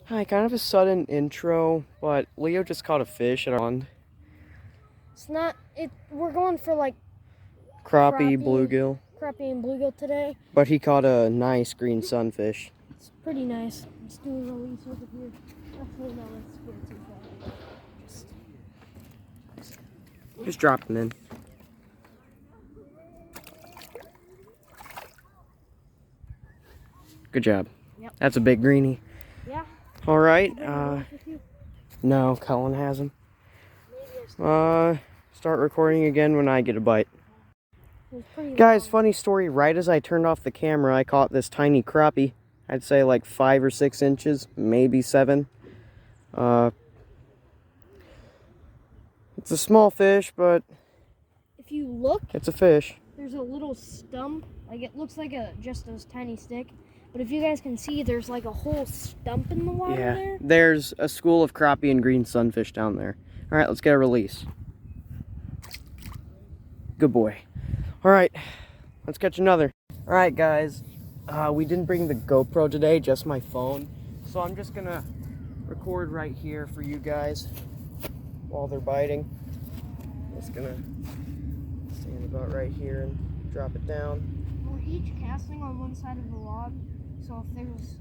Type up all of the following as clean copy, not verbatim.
Hi, kind of a sudden intro, but Leo just caught a fish at our pond. It's not, we're going for like Crappie, bluegill. crappie and bluegill today. But he caught a nice green sunfish. It's pretty nice. Let's do a release over here. Actually, no, let's go too far. Just drop him in. Good job. Yep. That's a big greenie. Yeah. All right. No, Cullen has him. Start recording again when I get a bite. Guys, funny story. Right as I turned off the camera, I caught this tiny crappie. I'd say like 5 or 6 inches, maybe 7. It's a small fish, but if you look, it's a fish. There's a little stump. Like it looks like just a tiny stick. But if you guys can see, there's like a whole stump in the water there. There's a school of crappie and green sunfish down there. All right, let's get a release. Good boy. All right, let's catch another. All right, guys. We didn't bring the GoPro today, just my phone. So I'm just gonna record right here for you guys while they're biting. Just gonna stand about right here and drop it down. We're each casting on one side of the log, so if there's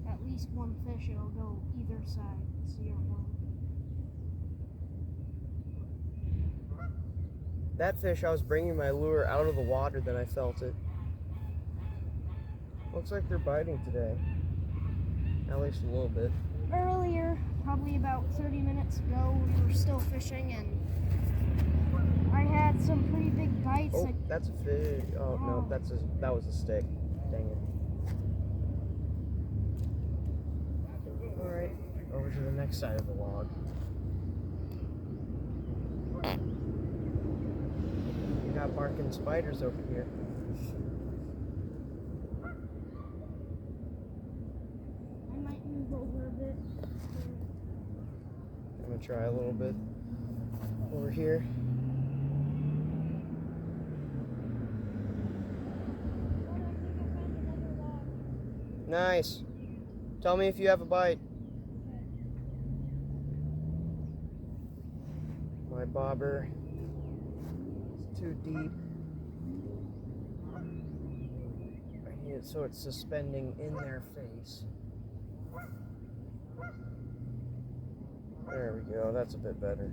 at least one fish, it'll go either side. So you don't know. That fish, I was bringing my lure out of the water, then I felt it. Looks like they're biting today. At least a little bit. Earlier, probably about 30 minutes ago, we were still fishing and I had some pretty big bites. Oh, that's a fish. Oh, no, that was a stick. Dang it. Alright, over to the next side of the log. We got barking spiders over here. I might move over a bit. I'm gonna try a little bit over here. Nice. Tell me if you have a bite. My bobber is too deep. I need it so it's suspending in their face. There we go, that's a bit better.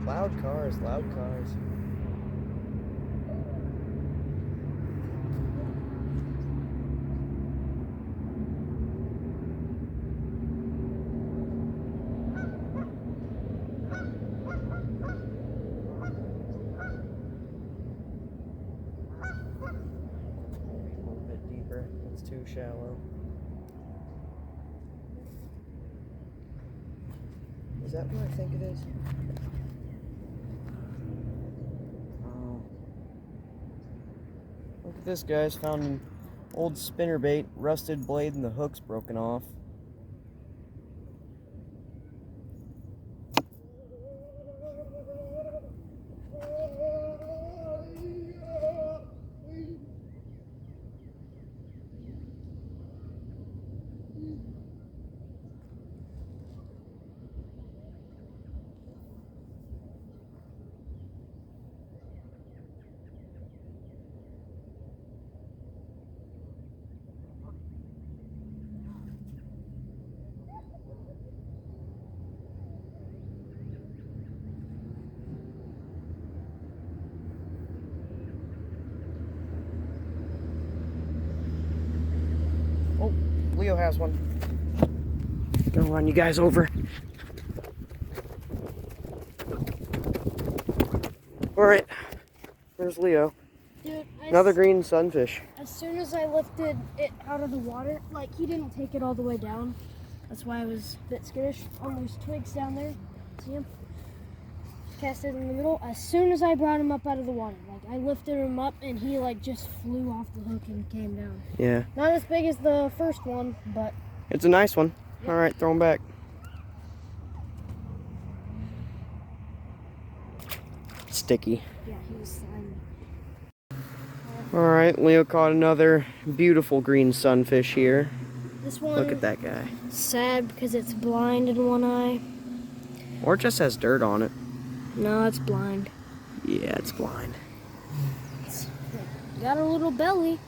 Loud cars, loud cars. It's too shallow. Is that what I think it is? Oh. Look at this, guys. Found an old spinnerbait, rusted blade, and the hook's broken off. Oh, Leo has one. Gonna run you guys over. Alright, there's Leo. Dude, another green sunfish. As soon as I lifted it out of the water, like he didn't take it all the way down. That's why I was a bit skittish. Oh, there's twigs down there. See him? Cast it in the middle. As soon as I brought him up out of the water, like I lifted him up and he like just flew off the hook and came down. Yeah. Not as big as the first one, but it's a nice one. Yep. All right, throw him back. sticky. Yeah, he was slimy. Alright, Leo caught another beautiful green sunfish here. This one, Look at that guy. sad because it's blind in one eye. Or it just has dirt on it. No, it's blind. Yeah, it's blind. It's got a little belly.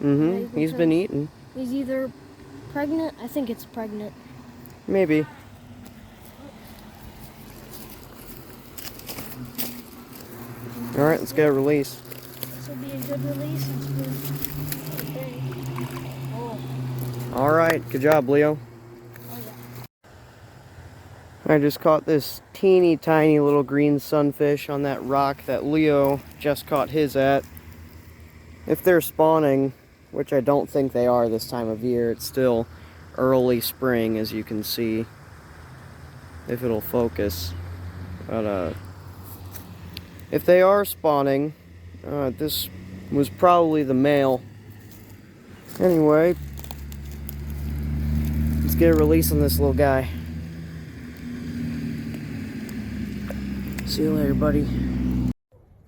Mm-hmm. He's been eating. He's either pregnant. I think it's pregnant. Maybe. Alright, let's get a release. This will be a good release. Oh. Alright, good job, Leo. Oh, yeah. I just caught this teeny tiny little green sunfish on that rock that Leo just caught his at. If they're spawning, which I don't think they are this time of year, it's still early spring, as you can see, if it'll focus. But if they are spawning, this was probably the male. Anyway, let's get a release on this little guy. See you later, buddy.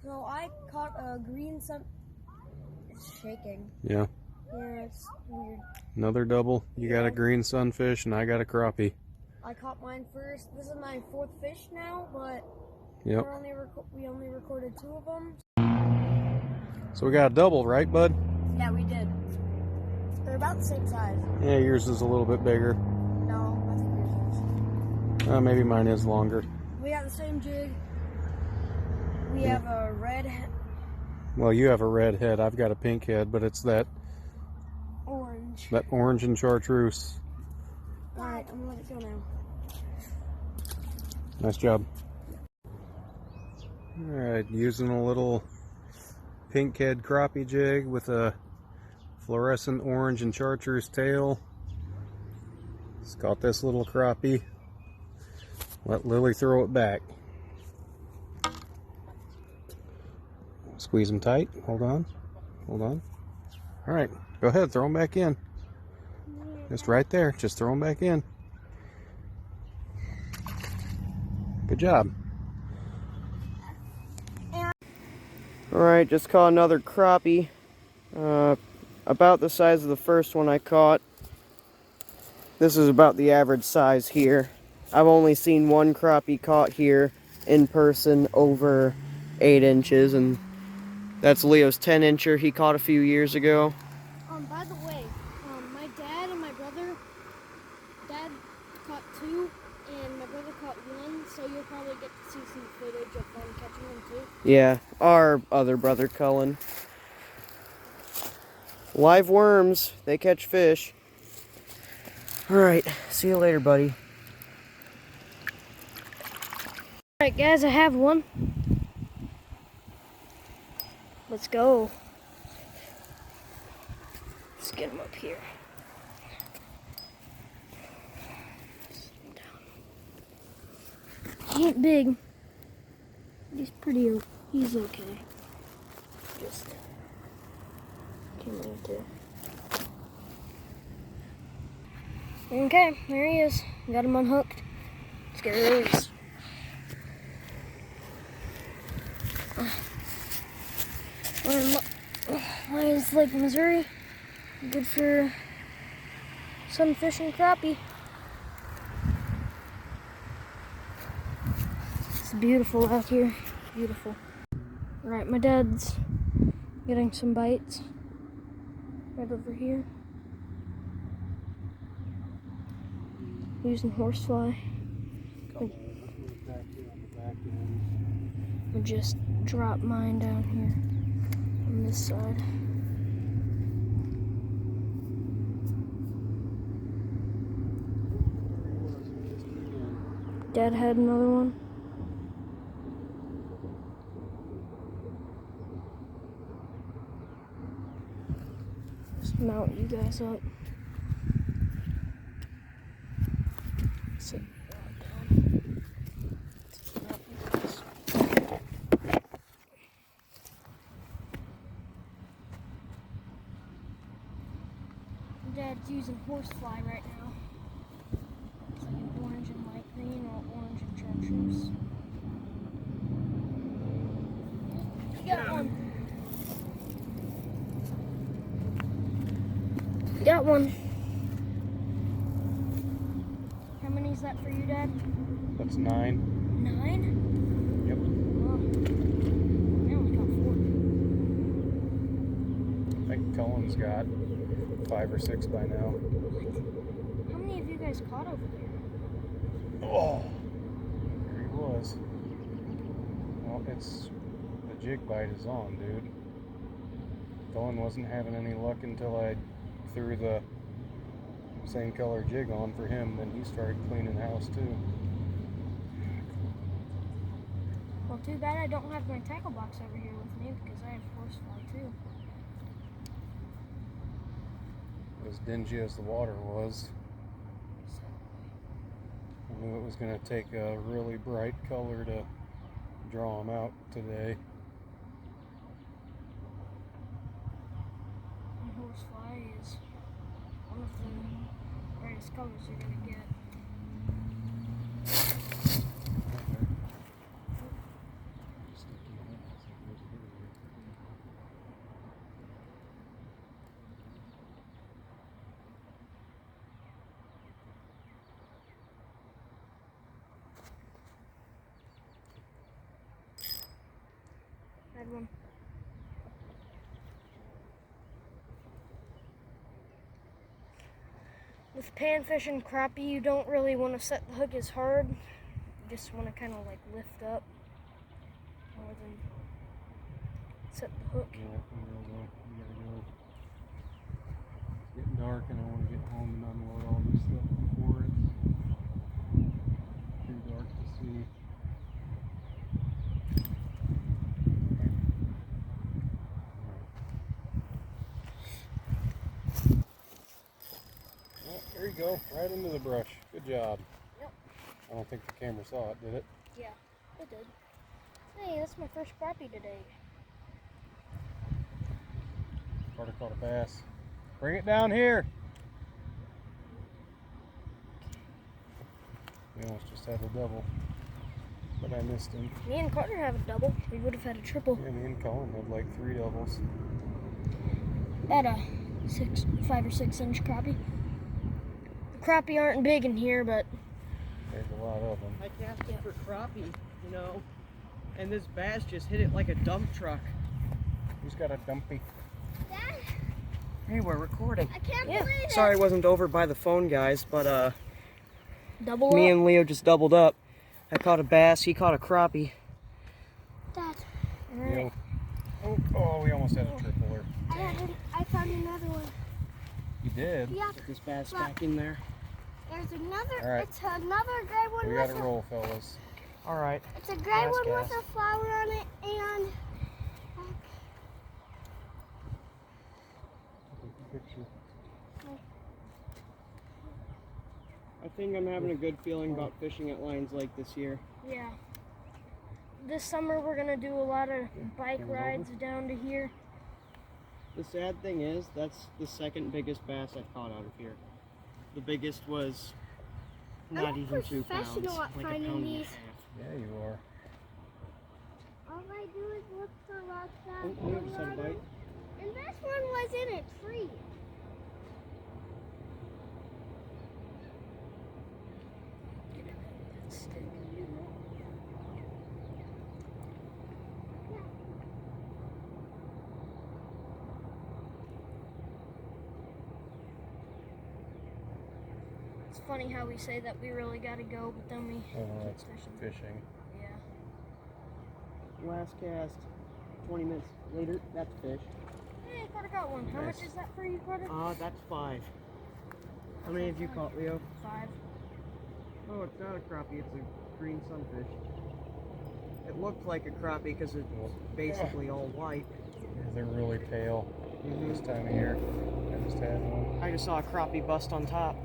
So I caught a green sun. It's shaking. Yeah. Yeah, it's weird. Another double. You got a green sunfish and I got a crappie. I caught mine first. This is my fourth fish now, but Yep. we only recorded 2 of them. So we got a double, right, bud? Yeah, we did. They're about the same size. Yeah, yours is a little bit bigger. No, I think yours is. Maybe mine is longer. We got the same jig. We have a red Well, you have a red head. I've got a pink head, but it's that orange. and chartreuse. Alright, I'm gonna let it go now. Nice job. Alright, using a little pink head crappie jig with a fluorescent orange and chartreuse tail. It's got this little crappie. Let Lily throw it back. Squeeze them tight. Hold on. Hold on. Alright, go ahead. Throw them back in. Just right there. Just throw them back in. Good job. Alright, just caught another crappie. About the size of the first one I caught. This is about the average size here. I've only seen one crappie caught here in person over 8 inches, and that's Leo's 10-incher he caught a few years ago. By the way, my dad and my brother, Dad caught 2 and my brother caught 1, so you'll probably get to see some footage of them catching them too. Yeah, our other brother Cullen. Live worms, they catch fish. Alright, see you later, buddy. Alright guys, I have one. Let's go. Let's get him up here. He ain't big. He's he's okay. Just came right there. Okay, there he is. Got him unhooked. Let's get a release. Lions Lake, Missouri. Good for sunfish and crappie. It's beautiful out here. Beautiful. Alright, my dad's getting some bites right over here. Using horsefly. I just drop mine down here on this side. Dad had another one. Just mount you guys up. Sit down. Mount you guys. Dad's using horsefly right now. It's like orange and light green or orange and chartreuse. one. How many is that for you, Dad? That's 9. 9? Yep. Wow. I only got 4. I think Cullen's got 5 or 6 by now. How many have you guys caught over there? Oh, there he was. Well, it's the jig bite is on, dude. Cullen wasn't having any luck until I threw the same color jig on for him. Then he started cleaning house too. Well, too bad I don't have my tackle box over here with me because I have horsefly too. As dingy as the water was, I knew it was going to take a really bright color to draw them out today. And horsefly is one of the brightest colors you're going to get. Had one. With panfish and crappie, you don't really want to set the hook as hard. You just want to kind of like lift up more than set the hook. Yeah, we gotta go. It's getting dark and I want to get home and unload all this stuff before it's too dark to see. Well, there you go, right into the brush. Good job. Yep. I don't think the camera saw it, did it? Yeah, it did. Hey, that's my first crappie today. Carter caught a bass. Bring it down here. We almost just had a double, but I missed him. Me and Carter have a double. We would have had a triple. Yeah, me and Cullen had like 3 doubles. At a 5 or 6 inch crappie. The crappie aren't big in here, but There's a lot of them. I cast it for crappie, you know, and this bass just hit it like a dump truck. Who's got a dumpy? Dad, Hey, we're recording. I can't believe it. Sorry I wasn't over by the phone, guys, but Double me up. and Leo just doubled up. I caught a bass, he caught a crappie. Dad. Yeah. Oh, we almost had a tripler. I found another one. You did? Yeah. Put this bass back in there. There's another. All right. It's another gray one. We got to roll, fellas. All right. It's a gray Last one cast. with a flower on it, and I think I'm having a good feeling about fishing at lines like this year. yeah. This summer we're gonna do a lot of bike rides down to here. The sad thing is, that's the second biggest bass I've caught out of here. The biggest was not I'm even 2 pounds, professional at like a finding pound and a these. half. Yeah, you are. All I do is look for rocks that Oh, Leo just had a bite. and this one was in a tree. It's funny how we say that we really gotta go, but then we Oh, keep that's fishing. fishing. Yeah. Last cast, 20 minutes later, that's fish. Hey, Carter got one. How Nice. much is that for you, Carter? That's 5. How many have you caught, Leo? 5. Oh, it's not a crappie, it's a green sunfish. It looked like a crappie because it's basically all white. Yeah, they're really pale this time of year. I just had one. I just saw a crappie bust on top.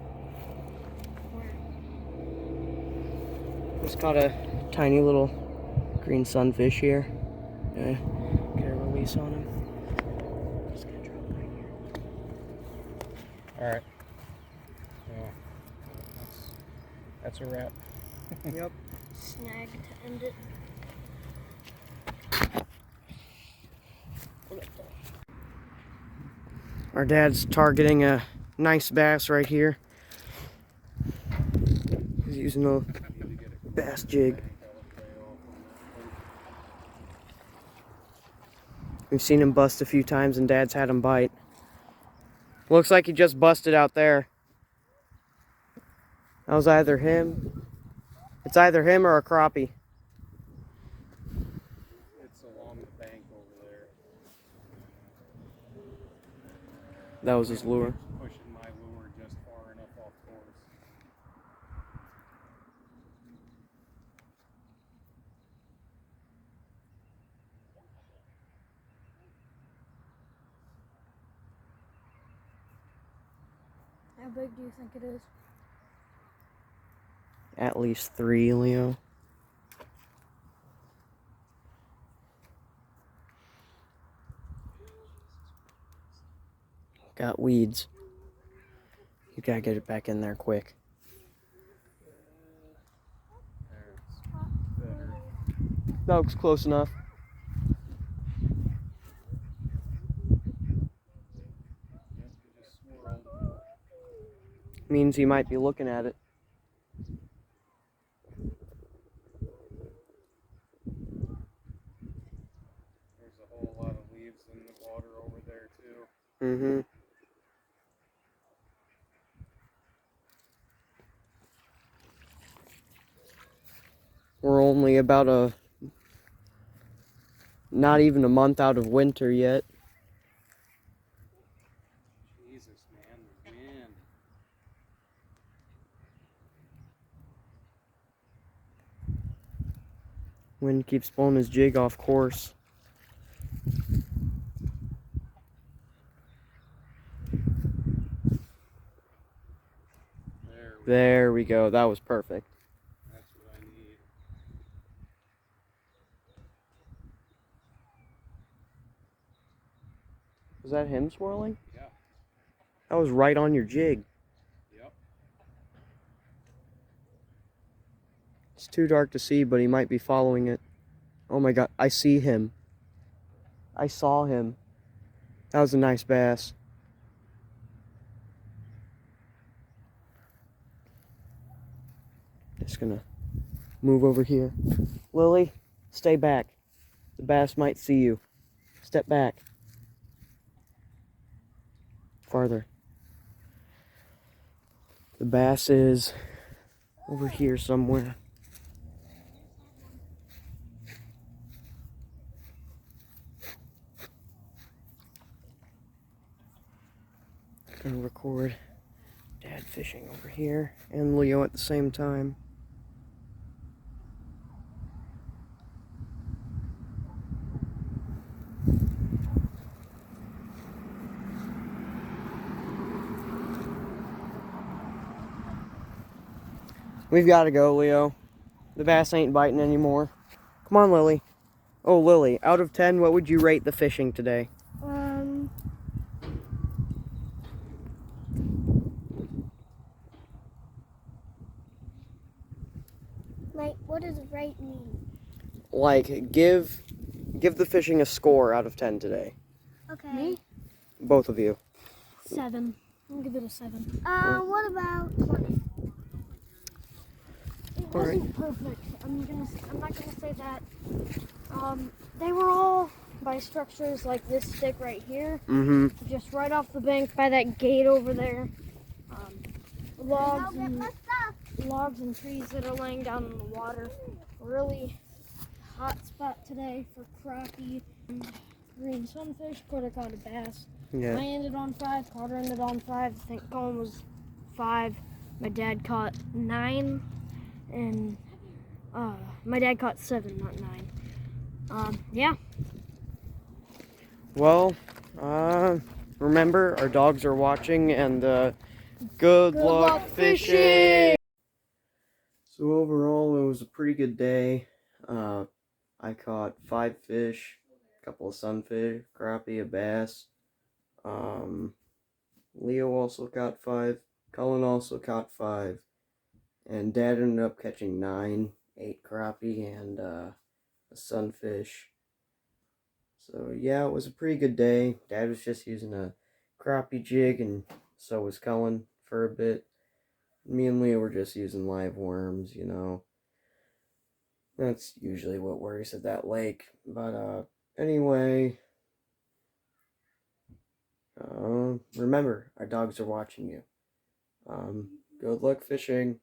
Where? Just caught a tiny little green sunfish here. Get a release on him. Just gonna drop right here. All right. Yeah, that's a wrap. Yep. Snag to end it. Our dad's targeting a Nice bass right here. He's using a bass jig. We've seen him bust a few times and Dad's had him bite. Looks like he just busted out there. That was either him. It's either him or a crappie. It's along the bank over there. That was his lure. Pushing my lure just far enough off course. How big do you think it is? At least 3, Leo. Got weeds. You gotta get it back in there quick. That looks close enough. Means he might be looking at it. There's a whole lot of leaves in the water over there too. Mm-hmm. We're only about not even a month out of winter yet. Jesus, man, the wind. Wind keeps pulling his jig off course. There we go. That was perfect. That's what I need. Was that him swirling? Yeah. That was right on your jig. Yep. It's too dark to see, but he might be following it. Oh my god, I see him. I saw him. That was a nice bass. Just gonna move over here. Lily, stay back. The bass might see you. Step back. Farther. The bass is over here somewhere. Gonna record Dad fishing over here and Leo at the same time. We've got to go, Leo. The bass ain't biting anymore. Come on, Lily. Oh, Lily, out of 10, what would you rate the fishing today? Like, what does right mean? Like, give the fishing a score out of 10 today. Okay. Me? Both of you. 7. I'll give it a 7. What about 20? It wasn't perfect. I'm not gonna say that. They were all by structures like this stick right here. Mm-hmm. Just right off the bank by that gate over there. Logs and trees that are laying down in the water. Really hot spot today for crappie and green sunfish. Could have caught a bass. Yeah. I ended on 5. Carter ended on 5. I think Colin was 5. My dad caught 9, and my dad caught 7, not 9. Yeah. Well, remember, our dogs are watching, and good luck fishing! So overall, it was a pretty good day. I caught 5 fish, a couple of sunfish, crappie, a bass. Leo also caught 5. Cullen also caught 5. And Dad ended up catching 9, 8 crappie, and a sunfish. So yeah, it was a pretty good day. Dad was just using a crappie jig and So was Cullen for a bit. Me and Leah were just using live worms, That's usually what works at that lake. But anyway, remember, our dogs are watching you. Good luck fishing.